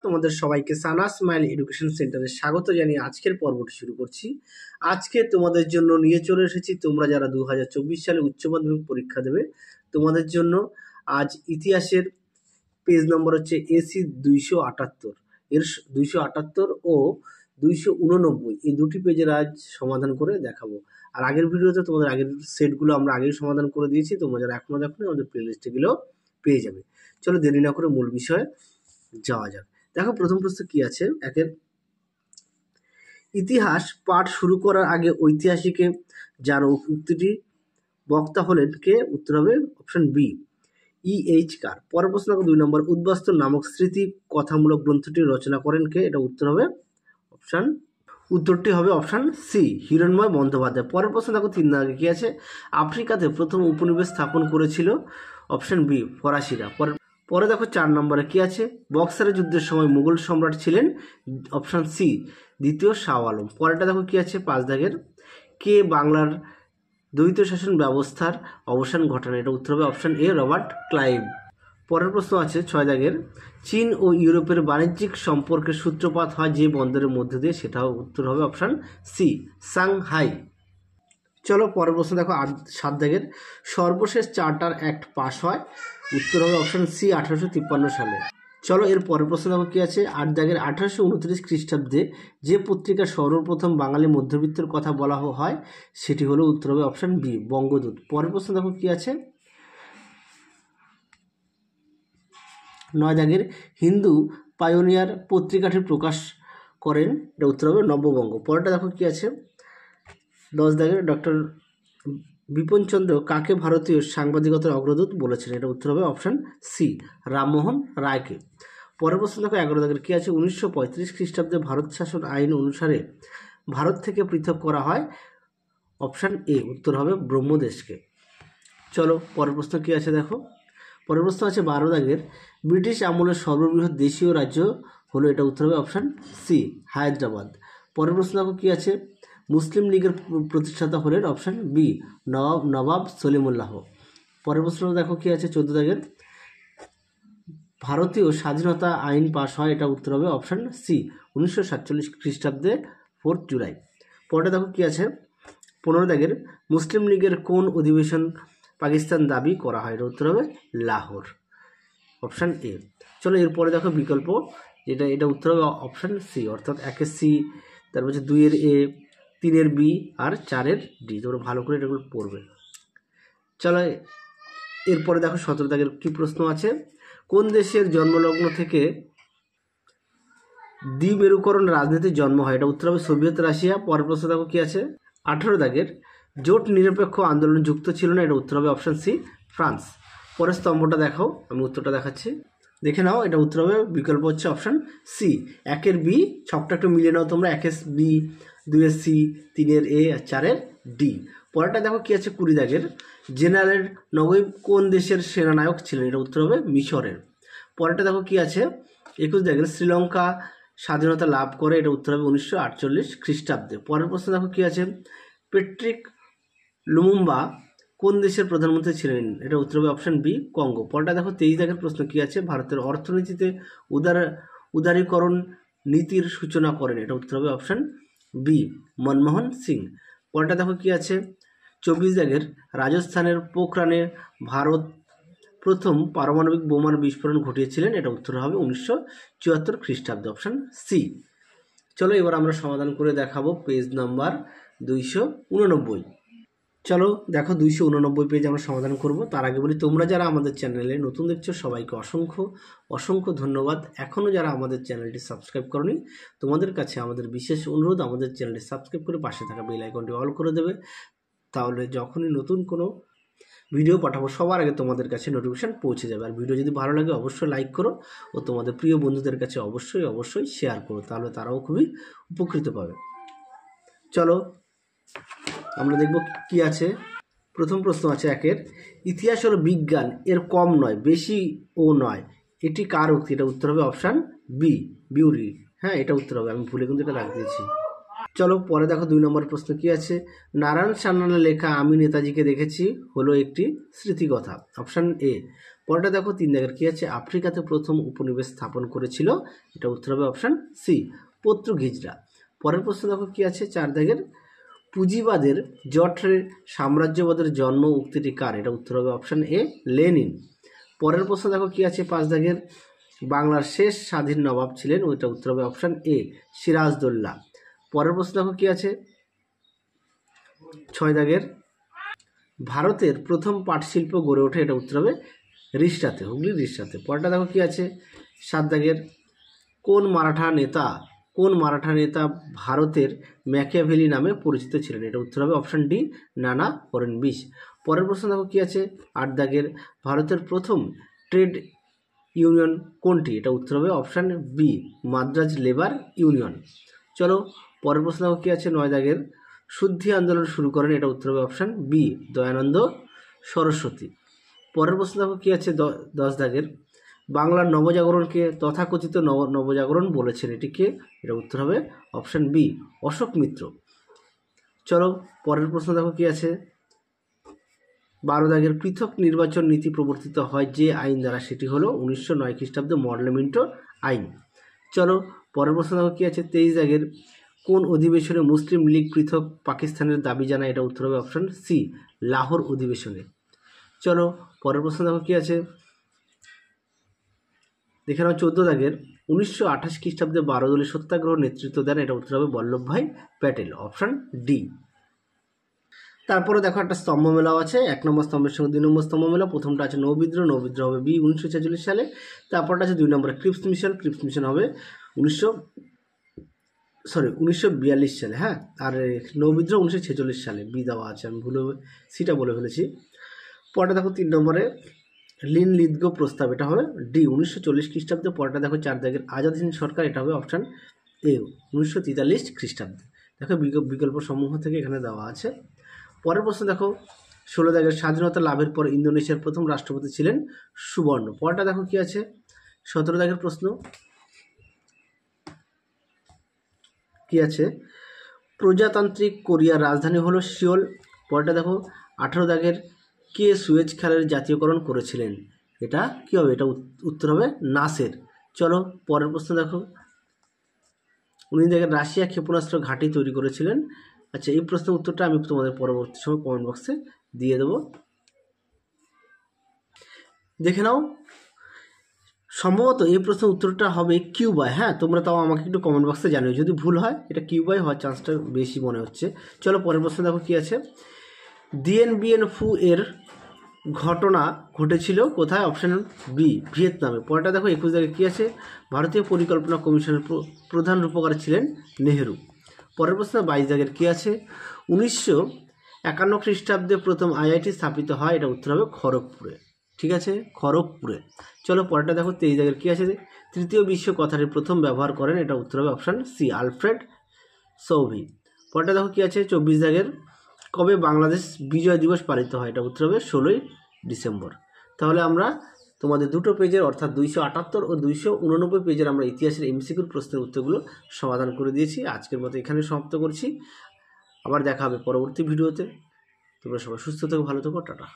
তোমাদের সবাইকে সানা smile education সেন্টারে স্বাগত জানিয়ে আজকের পর্বটি শুরু করছি। আজকে তোমাদের জন্য নিয়ে চলে এসেছি তোমরা যারা 2024 সালে উচ্চ মাধ্যমিক পরীক্ষা দেবে তোমাদের জন্য আজ ইতিহাসের পেজ নম্বর হচ্ছে এসি 278 এর 278 ও 289 এই দুটি পেজের আজ সমাধান করে দেখাবো। আর আগের ভিডিওতে তোমাদের আগের সেটগুলো আমরা আগেই সমাধান করে দিয়েছি, তোমরা যারা এখনো দেখোনি আমাদের প্লেলিস্টে গেলেও পেয়ে যাবে। চলো দেরি না করে মূল বিষয়ে যাওয়া যাক। দেখো প্রথম প্রশ্ন কি আছে, একের ইতিহাস পাঠ শুরু করার আগে ঐতিহাসিকে যার উক্তিটি বক্তা হলেন কে? উত্তর হবে অপশন বি EH কার। পরের প্রশ্ন 2 নম্বর উদ্বাস্তু নামক স্মৃতি কথামূলক গ্রন্থটি রচনা করেন কে? এটা উত্তর হবে উত্তরটি হবে অপশন সি হিরণময় বন্দ্যোপাধ্যায়। পরের প্রশ্ন দেখো 3 নম্বরে কি আছে, আফ্রিকাতে প্রথম উপনিবেশ স্থাপন করেছিল? অপশন বি ফরাসিরা। পরে দেখো 4 নম্বরে কি আছে, বক্সারের যুদ্ধের সময় মুঘল সম্রাট ছিলেন? অপশন সি দ্বিতীয় শাহ আলম। পরেরটা দেখো কি আছে 5 দাগের, কে বাংলার দ্বৈত শাসন ব্যবস্থার অবসান ঘটান? এটা উত্তর হবে অপশন এ রবার্ট ক্লাইভ। পরের প্রশ্ন আছে 6 দাগের, চীন ও ইউরোপের বাণিজ্যিক সম্পর্কের সূত্রপাত হয় যে বন্দরের মধ্যে দিয়ে? সেটাও উত্তর হবে অপশন সি সাংহাই। চলো পরের প্রশ্ন দেখো 7 দাগের, সর্বশেষ চার্টার অ্যাক্ট পাস হয়? উত্তর হবে অপশন সি 1853 সালে। চলো এর পরের প্রশ্ন দেখো কি আছে 8 দাগের, 1829 খ্রিস্টাব্দে যে পত্রিকার সর্বপ্রথম বাঙালি মধ্যবিত্তের কথা বলা হয় সেটি হলো? উত্তর হবে অপশন বি বঙ্গদূত। পরের প্রশ্ন দেখো কি আছে 9 দাগের, হিন্দু পায়োনিয়ার পত্রিকাটি প্রকাশ করেন? এটা উত্তর হবে নববঙ্গ। পরেরটা দেখো কি আছে 10 দাগের, ডক্টর বিপিনচন্দ্র কাকে ভারতীয় সাংবাদিকতার অগ্রদূত বলেছেন? এটা উত্তর হবে অপশন সি রামমোহন রায়কে। পরের প্রশ্ন দেখো 11 দাগের কি আছে, 1935 খ্রিস্টাব্দে ভারত শাসন আইন অনুসারে ভারত থেকে পৃথক করা হয়? অপশন এ উত্তর হবে ব্রহ্মদেশকে। চলো পরের প্রশ্ন কি আছে দেখো, পরের প্রশ্ন আছে 12 দাগের, ব্রিটিশ আমলের সর্ববৃহৎ দেশীয় রাজ্য হলো? এটা উত্তর হবে অপশন সি হায়দ্রাবাদ। পরের প্রশ্ন দেখো কি আছে, মুসলিম লীগের প্রতিষ্ঠাতা হলেন? অপশন বি নবাব সলিমুল্লাহ। পরের প্রশ্ন দেখো কি আছে 14 দাগের, ভারতীয় স্বাধীনতা আইন পাশ হয়? এটা উত্তর হবে অপশন সি 1947 খ্রিস্টাব্দে 4 জুলাই। পরেরটা দেখো কি আছে 15 দাগের, মুসলিম লীগের কোন অধিবেশন পাকিস্তান দাবি করা হয়? এটা উত্তর হবে লাহোর, অপশন এ। চলো এরপরে দেখো বিকল্প, এটা উত্তর হবে অপশন সি, অর্থাৎ 1-এর সি, তারপর হচ্ছে 2-এর এ, 3-এর বি আর 4-এর ডি। তোমরা ভালো করে এটাগুলো পড়বে। চলো এরপরে দেখো 17 দাগের কি প্রশ্ন আছে, কোন দেশের জন্মলগ্ন থেকে দ্বিমেরুকরণ রাজনীতির জন্ম হয়? এটা উত্তর হবে সোভিয়েত রাশিয়া। পরের প্রশ্ন দেখো কি আছে 18 দাগের, জোট নিরপেক্ষ আন্দোলন যুক্ত ছিল না? এটা উত্তর হবে অপশন সি ফ্রান্স। পরের স্তম্ভটা দেখাও, আমি উত্তরটা দেখাচ্ছি, দেখে নাও। এটা উত্তর হবে বিকল্প হচ্ছে অপশন সি 1-এর বি। ছকটা একটু মিলিয়ে নাও তোমরা, 1-এর বি, 2-এর সি, 3-এর এ আর 4-এর ডি। পরেরটা দেখো কি আছে 20 দাগের, জেনারেল নগৈব কোন দেশের সেনানায়ক ছিলেন? এটা উত্তর হবে মিশরের। পরেরটা দেখো কি আছে 21 দাগের, শ্রীলঙ্কা স্বাধীনতা লাভ করে? এটা উত্তর হবে 1948 খ্রিস্টাব্দে। পরের প্রশ্ন দেখো কি আছে, পেট্রিক লুমুম্বা কোন দেশের প্রধানমন্ত্রী ছিলেন? এটা উত্তর হবে অপশন বি কঙ্গো। পরেরটা দেখো 23 দাগের প্রশ্ন কি আছে, ভারতের অর্থনীতিতে উদারীকরণ নীতির সূচনা করেন? এটা উত্তর হবে অপশন বি মনমোহন সিং। পরেরটা দেখো কি আছে 24 দাগের, রাজস্থানের পোখরানে ভারত প্রথম পারমাণবিক বোমার বিস্ফোরণ ঘটিয়েছিলেন? এটা উত্তর হবে 1974 খ্রিস্টাব্দে, অপশন সি। চলো এবার আমরা সমাধান করে দেখাবো পেজ নাম্বার 289। চলো দেখো 289 পেজ আমরা সমাধান করব। তার আগে বলি, তোমরা যারা আমাদের চ্যানেলে নতুন দেখছো সবাইকে অসংখ্য ধন্যবাদ। এখনও যারা আমাদের চ্যানেলটি সাবস্ক্রাইব করনি তোমাদের কাছে আমাদের বিশেষ অনুরোধ, আমাদের চ্যানেলটি সাবস্ক্রাইব করে পাশে থাকা বেল আইকনটি অল করে দেবে, তাহলে যখনই নতুন কোনো ভিডিও পাঠাবো সবার আগে তোমাদের কাছে নোটিফিকেশান পৌঁছে যাবে। আর ভিডিও যদি ভালো লাগে অবশ্যই লাইক করো ও তোমাদের প্রিয় বন্ধুদের কাছে অবশ্যই শেয়ার করো, তাহলে তারাও খুবই উপকৃত পাবে। চলো আমরা দেখব কি আছে। প্রথম প্রশ্ন আছে 1-এর, ইতিহাস হলো বিজ্ঞান, এর কম নয় বেশি ও নয়, এটি কার উক্তি? এটা উত্তর হবে অপশান বি বিউরি। হ্যাঁ এটা উত্তর হবে, আমি ভুলে কিন্তু এটা রাখ দিয়েছি। চলো পরে দেখো 2 নম্বর প্রশ্ন কি আছে, নারায়ণ সান্যালের লেখা আমি নেতাজিকে দেখেছি হলো একটি স্মৃতিকথা? অপশান এ পরেরটা দেখো 3 দাগের কী আছে, আফ্রিকাতে প্রথম উপনিবেশ স্থাপন করেছিল, এটা উত্তর হবে অপশান সি পর্তুগিজরা। পরের প্রশ্ন দেখো কী আছে, 4 দাগের পুঁজিবাদের জটের সাম্রাজ্যবাদের জন্ম উক্তিটি কার, এটা উত্তর হবে অপশান এ লেনিন। পরের প্রশ্ন দেখো কী আছে, 5 দাগের বাংলার শেষ স্বাধীন নবাব ছিলেন, ওইটা উত্তর হবে অপশান এ সিরাজদৌল্লা। পরের প্রশ্ন দেখো কী আছে, 6 দাগের ভারতের প্রথম পাটশিল্প গড়ে ওঠে, এটা উত্তর হবে রিষ্টাতে, হুগলির রিষ্টাতে। পরেরটা দেখো কী আছে, 7 দাগের কোন মারাঠা নেতা ভারতের ম্যাকিয়াভেলি নামে পরিচিত ছিলেন, এটা উত্তর হবে অপশান ডি নানা ফড়নবিস। পরের প্রশ্ন দেখো কী আছে, 8 দাগের ভারতের প্রথম ট্রেড ইউনিয়ন কোনটি, এটা উত্তর হবে option B Madras labour union. চলো পরের প্রশ্ন দেখো কী আছে, 9 দাগের শুদ্ধি আন্দোলন শুরু করেন, এটা উত্তর হবে অপশান বি দয়ানন্দ সরস্বতী। পরের প্রশ্ন দেখো কী আছে, 10 দাগের বাংলার নবজাগরণকে তথাকথিত নবজাগরণ বলেছেন, এটি কে, এটা উত্তর হবে অপশান বি অশোক মিত্র। চলো পরের প্রশ্ন দেখো কী আছে, 12 দাগের পৃথক নির্বাচন নীতি প্রবর্তিত হয় যে আইন দ্বারা, সেটি হলো 1909 খ্রিস্টাব্দে মডেলমিন্টো আইন। চলো পরের প্রশ্ন দেখো কী আছে, 23 দাগের কোন অধিবেশনে মুসলিম লীগ পৃথক পাকিস্তানের দাবি জানায়, এটা উত্তর হবে অপশান সি লাহোর অধিবেশনে। চলো পরের প্রশ্ন দেখো কী আছে, দেখে নাও 14 দাগের 1928 খ্রিস্টাব্দে 12 দলের সত্যাগ্রহ নেতৃত্ব দেন, এটা উত্তর হবে বল্লভভাই প্যাটেল, অপশান ডি। তারপরে দেখো একটা স্তম্ভ মেলাও আছে, 1 নম্বর স্তম্ভের সঙ্গে 2 নম্বর স্তম্ভ মেলা। প্রথমটা আছে নৌবিদ্রোহ হবে বি 1946 সালে। তারপরটা আছে 2 নম্বরে ক্রিপস মিশন হবে 1942 সালে, হ্যাঁ। আর নৌবিদ্রোহ 1946 সালে, বি দেওয়া আছে, আমি ভুলে সিটা বলে ফেলেছি। পরটা দেখো 3 নম্বরে লিন লিদগো প্রস্তাব, এটা হবে ডি 1940 খ্রিস্টাব্দে। পরটা দেখো 4 দাগের আজাদ হিন্দ সরকার, এটা হবে অপশান এ 1943 খ্রিস্টাব্দে। দেখো বিকল্প সমূহ থেকে এখানে দেওয়া আছে। পরের প্রশ্ন দেখো 16 দাগের স্বাধীনতা লাভের পর ইন্দোনেশিয়ার প্রথম রাষ্ট্রপতি ছিলেন সুবর্ণ। পরটা দেখো কি আছে, 17 দাগের প্রশ্ন কি আছে, প্রজাতান্ত্রিক কোরিয়ার রাজধানী হলো সিওল। পরটা দেখো 18 দাগের কে সুয়েজ খালের জাতীয়করণ করেছিলেন, এটা কি হবে, এটা উত্তর হবে নাসের। চলো পরের প্রশ্ন দেখো 19 দাগের রাশিয়া ক্ষেপণাস্ত্র ঘাঁটি তৈরি করেছিলেন। আচ্ছা, এই প্রশ্নের উত্তরটা আমি তোমাদের পরবর্তী সময় কমেন্ট বক্সে দিয়ে দেবো, দেখে নাও। সম্ভবত এই প্রশ্নের উত্তরটা হবে কিউবায়, হ্যাঁ। তোমরা তাও আমাকে একটু কমেন্ট বক্সে জানিও, যদি ভুল হয় এটা কিউবায় হওয়ার চান্সটা বেশি মনে হচ্ছে। চলো পরের প্রশ্ন দেখো কি আছে, দিয়েন বিয়েন ফু এর ঘটনা ঘটেছিল কোথায়, অপশান বি ভিয়েতনামে। পরেরটা দেখো 21 দাগে কী আছে, ভারতীয় পরিকল্পনা কমিশনের প্রধান রূপকার ছিলেন নেহেরু। পরের প্রশ্ন 22 দাগের কী আছে, 1951 খ্রিস্টাব্দে প্রথম আইআইটি স্থাপিত হয়, এটা উত্তর হবে খড়গপুরে, ঠিক আছে, খড়গপুরে। চলো পরেরটা দেখো 23 দাগের কী আছে, তৃতীয় বিশ্ব কথাটি প্রথম ব্যবহার করেন, এটা উত্তর হবে অপশান সি আলফ্রেড সৌভি। পরেরটা দেখো কী আছে, 24 দাগের কবে বাংলাদেশ বিজয় দিবস পালিত হয়, এটা উত্তর হবে 16ই ডিসেম্বর। তাহলে আমরা তোমাদের দুটো পেজের অর্থাৎ 278 ও 289 পেজের আমরা ইতিহাসের এমসিকিউর প্রশ্নের উত্তরগুলো সমাধান করে দিয়েছি। আজকের মতো এখানে সমাপ্ত করছি, আবার দেখা হবে পরবর্তী ভিডিওতে। তোমরা সবাই সুস্থ থেকো, ভালো থেকো, টাটা।